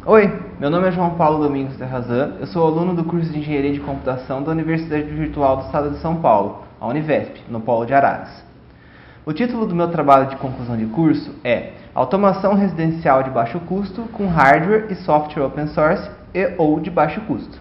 Oi, meu nome é João Paulo Domingos Terrazan, eu sou aluno do curso de Engenharia de Computação da Universidade Virtual do Estado de São Paulo, a Univesp, no Polo de Araras. O título do meu trabalho de conclusão de curso é Automação Residencial de Baixo Custo com Hardware e Software Open Source e ou de baixo custo.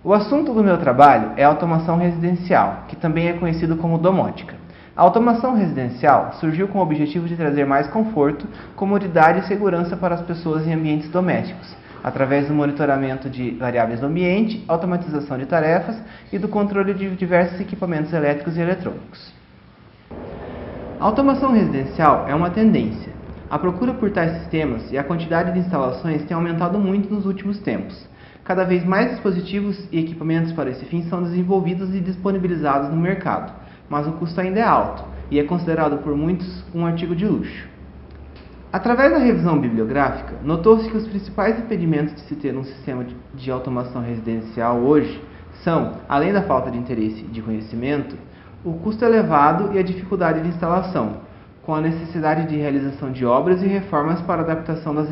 O assunto do meu trabalho é automação residencial, que também é conhecido como domótica. A automação residencial surgiu com o objetivo de trazer mais conforto, comodidade e segurança para as pessoas em ambientes domésticos, através do monitoramento de variáveis do ambiente, automatização de tarefas e do controle de diversos equipamentos elétricos e eletrônicos. A automação residencial é uma tendência. A procura por tais sistemas e a quantidade de instalações tem aumentado muito nos últimos tempos. Cada vez mais dispositivos e equipamentos para esse fim são desenvolvidos e disponibilizados no mercado, mas o custo ainda é alto e é considerado por muitos um artigo de luxo. Através da revisão bibliográfica, notou-se que os principais impedimentos de se ter um sistema de automação residencial hoje são, além da falta de interesse e de conhecimento, o custo elevado e a dificuldade de instalação, com a necessidade de realização de obras e reformas para adaptação das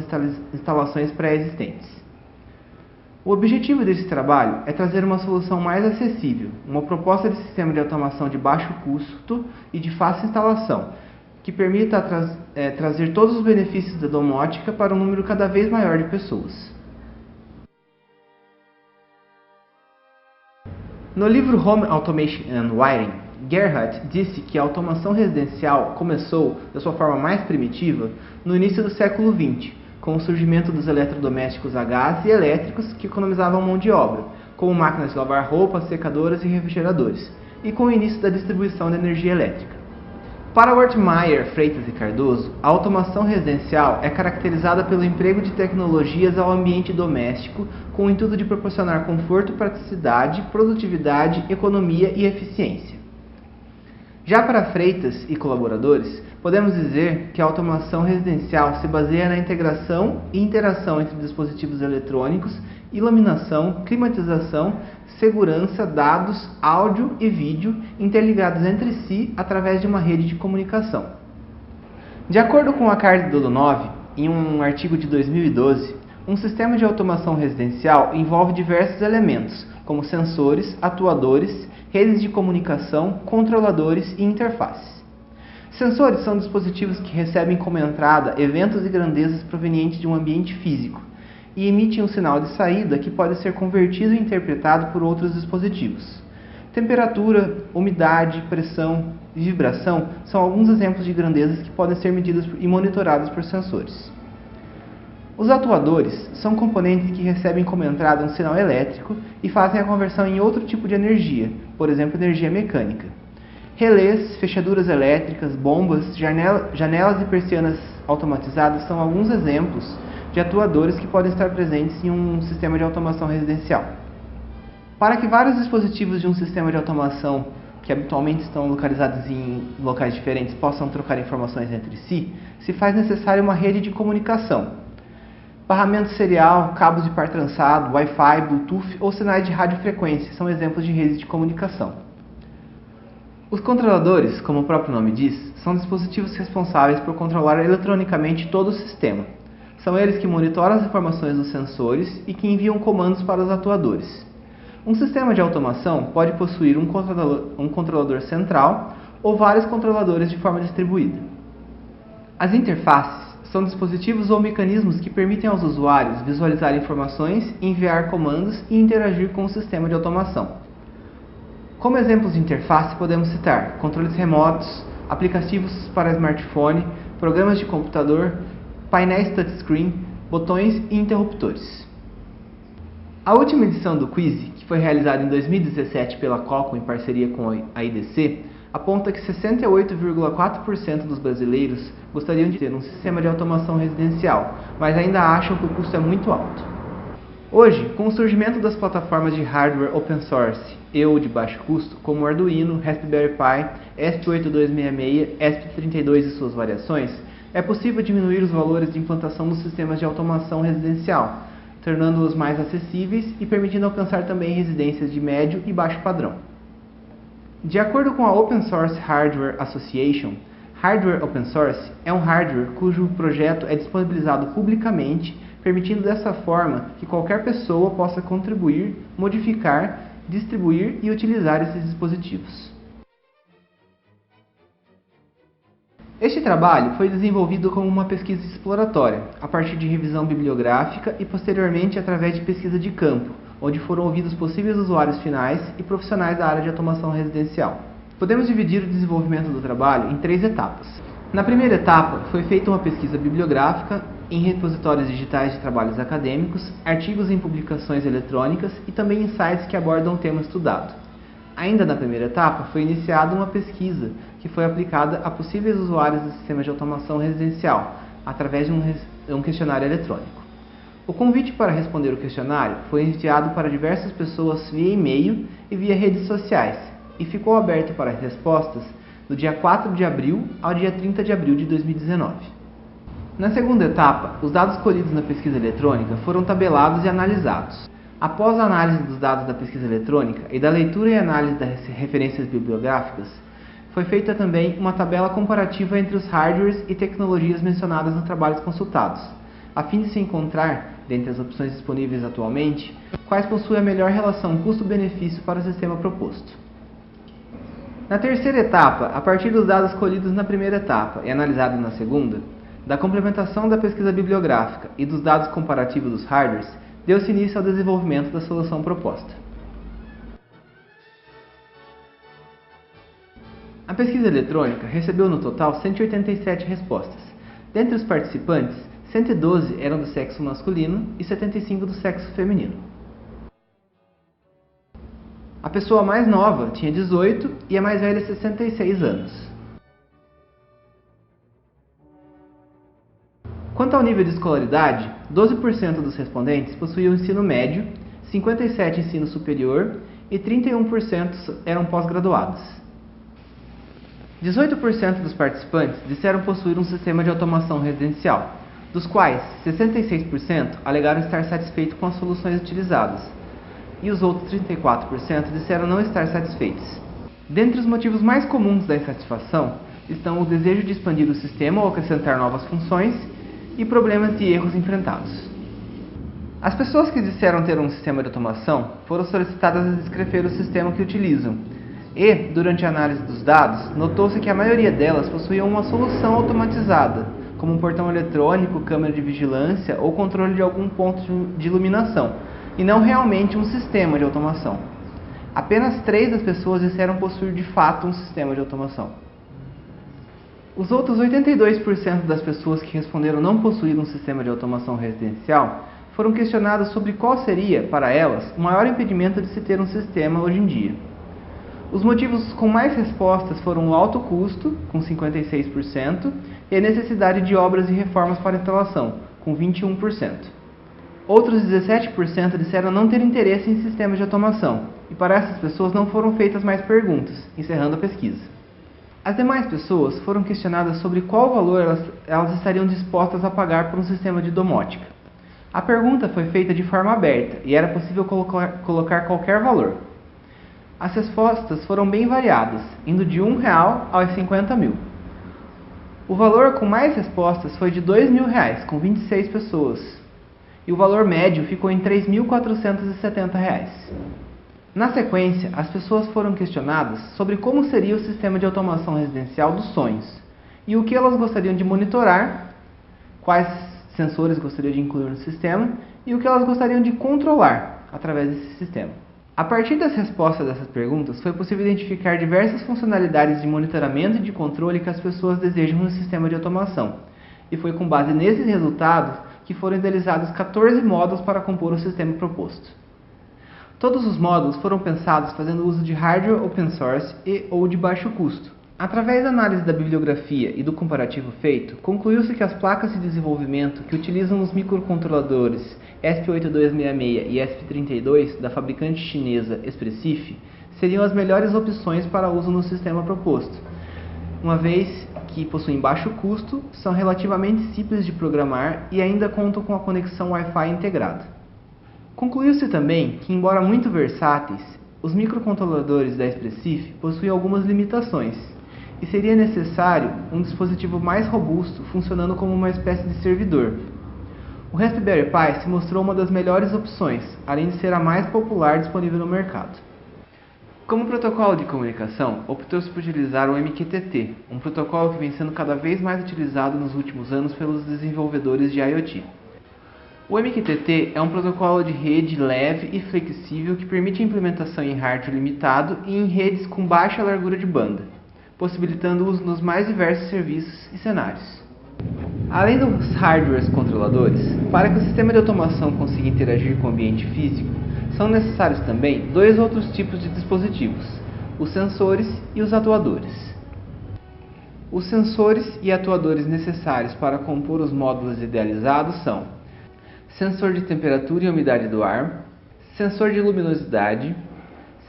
instalações pré-existentes. O objetivo desse trabalho é trazer uma solução mais acessível, uma proposta de sistema de automação de baixo custo e de fácil instalação, que permita trazer todos os benefícios da domótica para um número cada vez maior de pessoas. No livro Home Automation and Wiring, Gerhardt disse que a automação residencial começou, da sua forma mais primitiva, no início do século XX, com o surgimento dos eletrodomésticos a gás e elétricos que economizavam mão de obra, como máquinas de lavar roupas, secadoras e refrigeradores, e com o início da distribuição de energia elétrica. Para Wertheimer, Freitas e Cardoso, a automação residencial é caracterizada pelo emprego de tecnologias ao ambiente doméstico com o intuito de proporcionar conforto, praticidade, produtividade, economia e eficiência. Já para Freitas e colaboradores, podemos dizer que a automação residencial se baseia na integração e interação entre dispositivos eletrônicos, iluminação, climatização, segurança, dados, áudio e vídeo interligados entre si através de uma rede de comunicação. De acordo com a Carl Dodonov, em um artigo de 2012, um sistema de automação residencial envolve diversos elementos, como sensores, atuadores, redes de comunicação, controladores e interfaces. Sensores são dispositivos que recebem como entrada eventos e grandezas provenientes de um ambiente físico e emitem um sinal de saída que pode ser convertido e interpretado por outros dispositivos. Temperatura, umidade, pressão e vibração são alguns exemplos de grandezas que podem ser medidas e monitoradas por sensores. Os atuadores são componentes que recebem como entrada um sinal elétrico e fazem a conversão em outro tipo de energia, por exemplo, energia mecânica. Relés, fechaduras elétricas, bombas, janelas e persianas automatizadas são alguns exemplos de atuadores que podem estar presentes em um sistema de automação residencial. Para que vários dispositivos de um sistema de automação que habitualmente estão localizados em locais diferentes possam trocar informações entre si, se faz necessária uma rede de comunicação. Barramento serial, cabos de par trançado, Wi-Fi, Bluetooth ou sinais de radiofrequência são exemplos de redes de comunicação. Os controladores, como o próprio nome diz, são dispositivos responsáveis por controlar eletronicamente todo o sistema. São eles que monitoram as informações dos sensores e que enviam comandos para os atuadores. Um sistema de automação pode possuir um controlador central ou vários controladores de forma distribuída. As interfaces são dispositivos ou mecanismos que permitem aos usuários visualizar informações, enviar comandos e interagir com o sistema de automação. Como exemplos de interface podemos citar controles remotos, aplicativos para smartphone, programas de computador, painéis touchscreen, botões e interruptores. A última edição do Quiz, que foi realizada em 2017 pela Qualcomm em parceria com a IDC, aponta que 68,4% dos brasileiros gostariam de ter um sistema de automação residencial, mas ainda acham que o custo é muito alto. Hoje, com o surgimento das plataformas de hardware open source e ou de baixo custo, como Arduino, Raspberry Pi, ESP8266, ESP32 e suas variações, é possível diminuir os valores de implantação dos sistemas de automação residencial, tornando-os mais acessíveis e permitindo alcançar também residências de médio e baixo padrão. De acordo com a Open Source Hardware Association, hardware open source é um hardware cujo projeto é disponibilizado publicamente permitindo dessa forma que qualquer pessoa possa contribuir, modificar, distribuir e utilizar esses dispositivos. Este trabalho foi desenvolvido como uma pesquisa exploratória, a partir de revisão bibliográfica e posteriormente através de pesquisa de campo, onde foram ouvidos possíveis usuários finais e profissionais da área de automação residencial. Podemos dividir o desenvolvimento do trabalho em 3 etapas. Na primeira etapa, foi feita uma pesquisa bibliográfica em repositórios digitais de trabalhos acadêmicos, artigos em publicações eletrônicas e também em sites que abordam o tema estudado. Ainda na primeira etapa, foi iniciada uma pesquisa que foi aplicada a possíveis usuários do sistema de automação residencial, através de um questionário eletrônico. O convite para responder o questionário foi enviado para diversas pessoas via e-mail e via redes sociais, e ficou aberto para respostas do dia 4 de abril ao dia 30 de abril de 2019. Na segunda etapa, os dados colhidos na pesquisa eletrônica foram tabelados e analisados. Após a análise dos dados da pesquisa eletrônica e da leitura e análise das referências bibliográficas, foi feita também uma tabela comparativa entre os hardwares e tecnologias mencionadas nos trabalhos consultados, a fim de se encontrar, dentre as opções disponíveis atualmente, quais possuem a melhor relação custo-benefício para o sistema proposto. Na terceira etapa, a partir dos dados colhidos na primeira etapa e analisados na segunda, da complementação da pesquisa bibliográfica e dos dados comparativos dos hardwares, deu-se início ao desenvolvimento da solução proposta. A pesquisa eletrônica recebeu no total 187 respostas. Dentre os participantes, 112 eram do sexo masculino e 75 do sexo feminino. A pessoa mais nova tinha 18 e a mais velha 66 anos. Quanto ao nível de escolaridade, 12% dos respondentes possuíam ensino médio, 57% ensino superior e 31% eram pós-graduados. 18% dos participantes disseram possuir um sistema de automação residencial, dos quais 66% alegaram estar satisfeitos com as soluções utilizadas, e os outros 34% disseram não estar satisfeitos. Dentre os motivos mais comuns da insatisfação estão o desejo de expandir o sistema ou acrescentar novas funções e problemas e erros enfrentados. As pessoas que disseram ter um sistema de automação foram solicitadas a descrever o sistema que utilizam e, durante a análise dos dados, notou-se que a maioria delas possuíam uma solução automatizada, como um portão eletrônico, câmera de vigilância ou controle de algum ponto de iluminação, e não realmente um sistema de automação. Apenas 3 das pessoas disseram possuir de fato um sistema de automação. Os outros 82% das pessoas que responderam não possuir um sistema de automação residencial foram questionadas sobre qual seria, para elas, o maior impedimento de se ter um sistema hoje em dia. Os motivos com mais respostas foram o alto custo, com 56%, e a necessidade de obras e reformas para instalação, com 21%. Outros 17% disseram não ter interesse em sistemas de automação, e para essas pessoas não foram feitas mais perguntas, encerrando a pesquisa. As demais pessoas foram questionadas sobre qual valor elas estariam dispostas a pagar por um sistema de domótica. A pergunta foi feita de forma aberta e era possível colocar qualquer valor. As respostas foram bem variadas, indo de R$1 aos 50 mil. O valor com mais respostas foi de R$2.000, com 26 pessoas, e o valor médio ficou em R$3.470. Na sequência, as pessoas foram questionadas sobre como seria o sistema de automação residencial dos sonhos e o que elas gostariam de monitorar, quais sensores gostariam de incluir no sistema e o que elas gostariam de controlar através desse sistema. A partir das respostas dessas perguntas, foi possível identificar diversas funcionalidades de monitoramento e de controle que as pessoas desejam no sistema de automação, e foi com base nesses resultados que foram idealizados 14 módulos para compor o sistema proposto. Todos os módulos foram pensados fazendo uso de hardware open source e ou de baixo custo. Através da análise da bibliografia e do comparativo feito, concluiu-se que as placas de desenvolvimento que utilizam os microcontroladores ESP8266 e ESP32 da fabricante chinesa Espressif seriam as melhores opções para uso no sistema proposto, uma vez que possuem baixo custo, são relativamente simples de programar e ainda contam com a conexão Wi-Fi integrada. Concluiu-se também que, embora muito versáteis, os microcontroladores da Espressif possuem algumas limitações, e seria necessário um dispositivo mais robusto funcionando como uma espécie de servidor. O Raspberry Pi se mostrou uma das melhores opções, além de ser a mais popular disponível no mercado. Como protocolo de comunicação, optou-se por utilizar o MQTT, um protocolo que vem sendo cada vez mais utilizado nos últimos anos pelos desenvolvedores de IoT. O MQTT é um protocolo de rede leve e flexível que permite a implementação em hardware limitado e em redes com baixa largura de banda, possibilitando o uso nos mais diversos serviços e cenários. Além dos hardwares controladores, para que o sistema de automação consiga interagir com o ambiente físico, são necessários também dois outros tipos de dispositivos, os sensores e os atuadores. Os sensores e atuadores necessários para compor os módulos idealizados são sensor de temperatura e umidade do ar, sensor de luminosidade,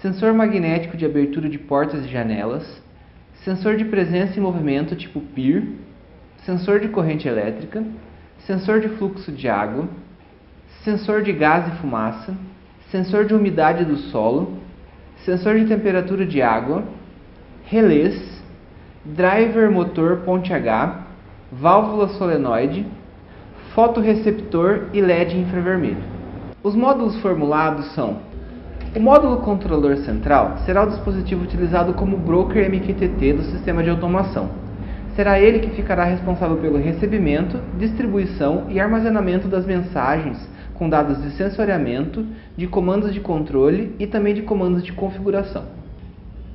sensor magnético de abertura de portas e janelas, sensor de presença e movimento tipo PIR, sensor de corrente elétrica, sensor de fluxo de água, sensor de gás e fumaça, sensor de umidade do solo, sensor de temperatura de água, relés, driver motor ponte H, válvula solenoide, fotorreceptor e LED infravermelho. Os módulos formulados são: o módulo controlador central será o dispositivo utilizado como broker MQTT do sistema de automação. Será ele que ficará responsável pelo recebimento, distribuição e armazenamento das mensagens com dados de sensoriamento, de comandos de controle e também de comandos de configuração.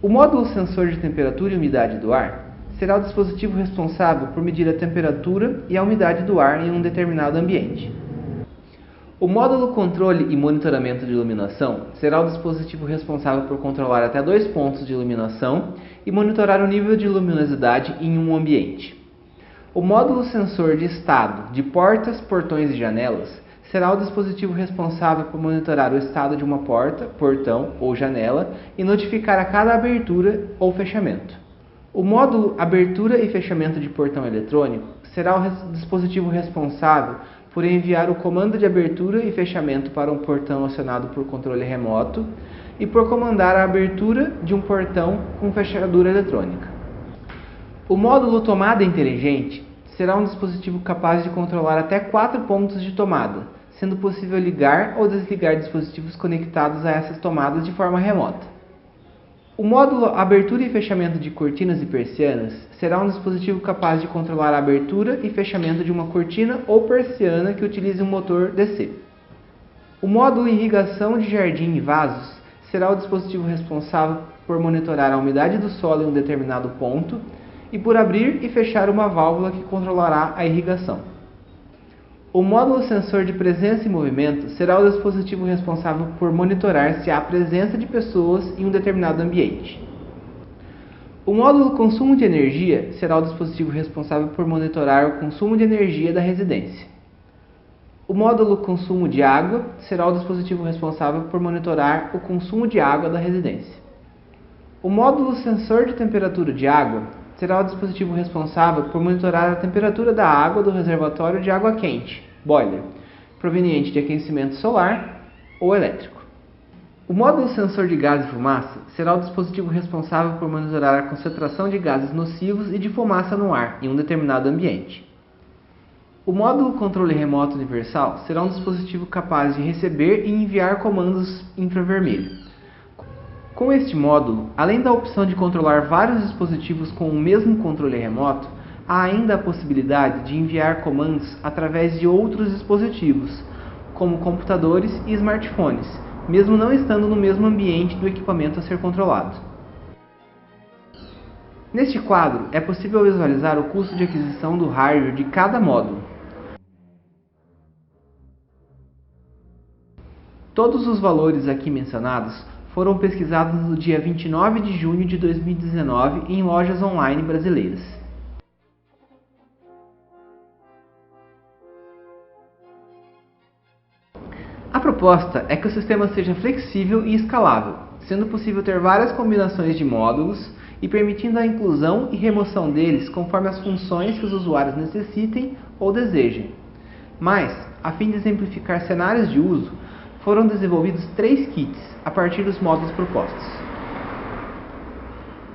O módulo sensor de temperatura e umidade do ar será o dispositivo responsável por medir a temperatura e a umidade do ar em um determinado ambiente. O módulo controle e monitoramento de iluminação será o dispositivo responsável por controlar até 2 pontos de iluminação e monitorar o nível de luminosidade em um ambiente. O módulo sensor de estado de portas, portões e janelas será o dispositivo responsável por monitorar o estado de uma porta, portão ou janela e notificar a cada abertura ou fechamento. O módulo abertura e fechamento de portão eletrônico será o dispositivo responsável por enviar o comando de abertura e fechamento para um portão acionado por controle remoto e por comandar a abertura de um portão com fechadura eletrônica. O módulo tomada inteligente será um dispositivo capaz de controlar até 4 pontos de tomada, sendo possível ligar ou desligar dispositivos conectados a essas tomadas de forma remota. O módulo abertura e fechamento de cortinas e persianas será um dispositivo capaz de controlar a abertura e fechamento de uma cortina ou persiana que utilize um motor DC. O módulo irrigação de jardim e vasos será o dispositivo responsável por monitorar a umidade do solo em um determinado ponto e por abrir e fechar uma válvula que controlará a irrigação. O módulo sensor de presença e movimento será o dispositivo responsável por monitorar se há presença de pessoas em um determinado ambiente. O módulo consumo de energia será o dispositivo responsável por monitorar o consumo de energia da residência. O módulo consumo de água será o dispositivo responsável por monitorar o consumo de água da residência. O módulo sensor de temperatura de água será o dispositivo responsável por monitorar a temperatura da água do reservatório de água quente, boiler, proveniente de aquecimento solar ou elétrico. O módulo sensor de gás e fumaça será o dispositivo responsável por monitorar a concentração de gases nocivos e de fumaça no ar em um determinado ambiente. O módulo controle remoto universal será um dispositivo capaz de receber e enviar comandos infravermelho. Com este módulo, além da opção de controlar vários dispositivos com o mesmo controle remoto, há ainda a possibilidade de enviar comandos através de outros dispositivos, como computadores e smartphones, mesmo não estando no mesmo ambiente do equipamento a ser controlado. Neste quadro, é possível visualizar o custo de aquisição do hardware de cada módulo. Todos os valores aqui mencionados foram pesquisados no dia 29 de junho de 2019 em lojas online brasileiras. A proposta é que o sistema seja flexível e escalável, sendo possível ter várias combinações de módulos e permitindo a inclusão e remoção deles conforme as funções que os usuários necessitem ou desejem. Mas, a fim de exemplificar cenários de uso, foram desenvolvidos 3 kits a partir dos módulos propostos.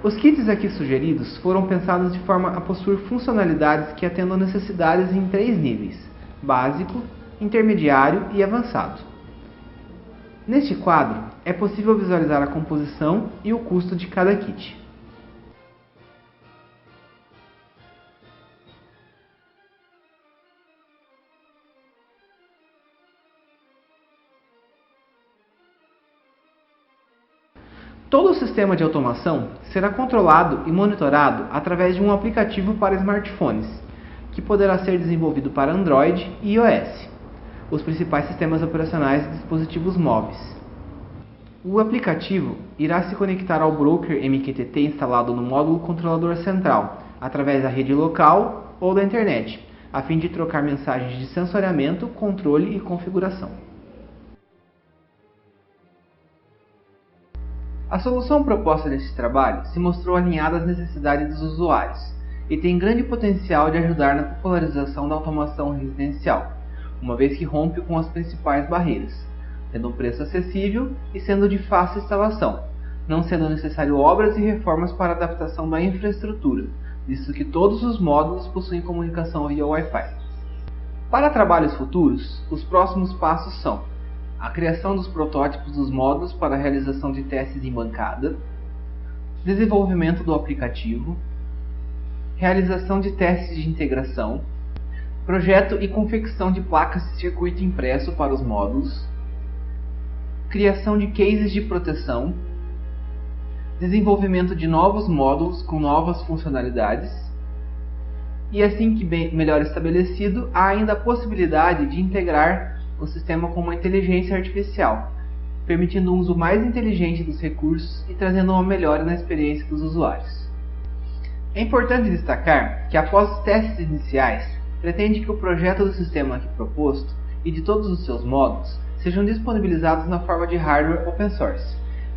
Os kits aqui sugeridos foram pensados de forma a possuir funcionalidades que atendam necessidades em 3 níveis: básico, intermediário e avançado. Neste quadro, é possível visualizar a composição e o custo de cada kit. Todo o sistema de automação será controlado e monitorado através de um aplicativo para smartphones, que poderá ser desenvolvido para Android e iOS, os principais sistemas operacionais de dispositivos móveis. O aplicativo irá se conectar ao broker MQTT instalado no módulo controlador central, através da rede local ou da internet, a fim de trocar mensagens de sensoriamento, controle e configuração. A solução proposta neste trabalho se mostrou alinhada às necessidades dos usuários e tem grande potencial de ajudar na popularização da automação residencial, uma vez que rompe com as principais barreiras, tendo um preço acessível e sendo de fácil instalação, não sendo necessário obras e reformas para adaptação da infraestrutura, visto que todos os módulos possuem comunicação via Wi-Fi. Para trabalhos futuros, os próximos passos são a criação dos protótipos dos módulos para a realização de testes em bancada, desenvolvimento do aplicativo, realização de testes de integração, projeto e confecção de placas de circuito impresso para os módulos, criação de cases de proteção, desenvolvimento de novos módulos com novas funcionalidades, e assim que melhor estabelecido, há ainda a possibilidade de integrar o sistema com uma inteligência artificial, permitindo um uso mais inteligente dos recursos e trazendo uma melhora na experiência dos usuários. É importante destacar que após os testes iniciais, pretende que o projeto do sistema aqui proposto e de todos os seus módulos sejam disponibilizados na forma de hardware open source,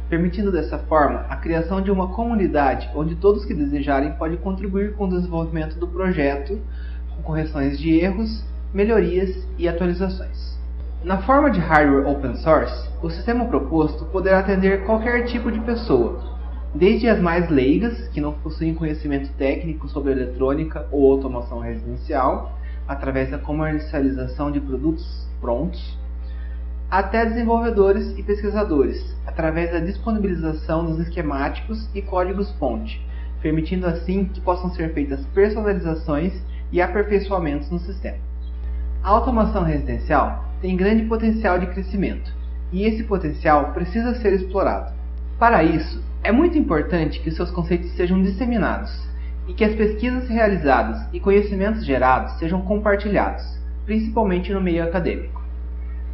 permitindo dessa forma a criação de uma comunidade onde todos que desejarem podem contribuir com o desenvolvimento do projeto, com correções de erros, melhorias e atualizações. Na forma de hardware open source, o sistema proposto poderá atender qualquer tipo de pessoa, desde as mais leigas, que não possuem conhecimento técnico sobre eletrônica ou automação residencial, através da comercialização de produtos prontos, até desenvolvedores e pesquisadores, através da disponibilização dos esquemáticos e códigos-fonte, permitindo assim que possam ser feitas personalizações e aperfeiçoamentos no sistema. A automação residencial tem grande potencial de crescimento, e esse potencial precisa ser explorado. Para isso, é muito importante que seus conceitos sejam disseminados, e que as pesquisas realizadas e conhecimentos gerados sejam compartilhados, principalmente no meio acadêmico.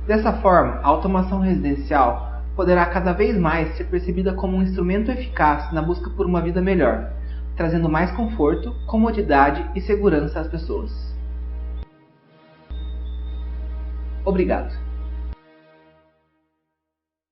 Dessa forma, a automação residencial poderá cada vez mais ser percebida como um instrumento eficaz na busca por uma vida melhor, trazendo mais conforto, comodidade e segurança às pessoas. Obrigado.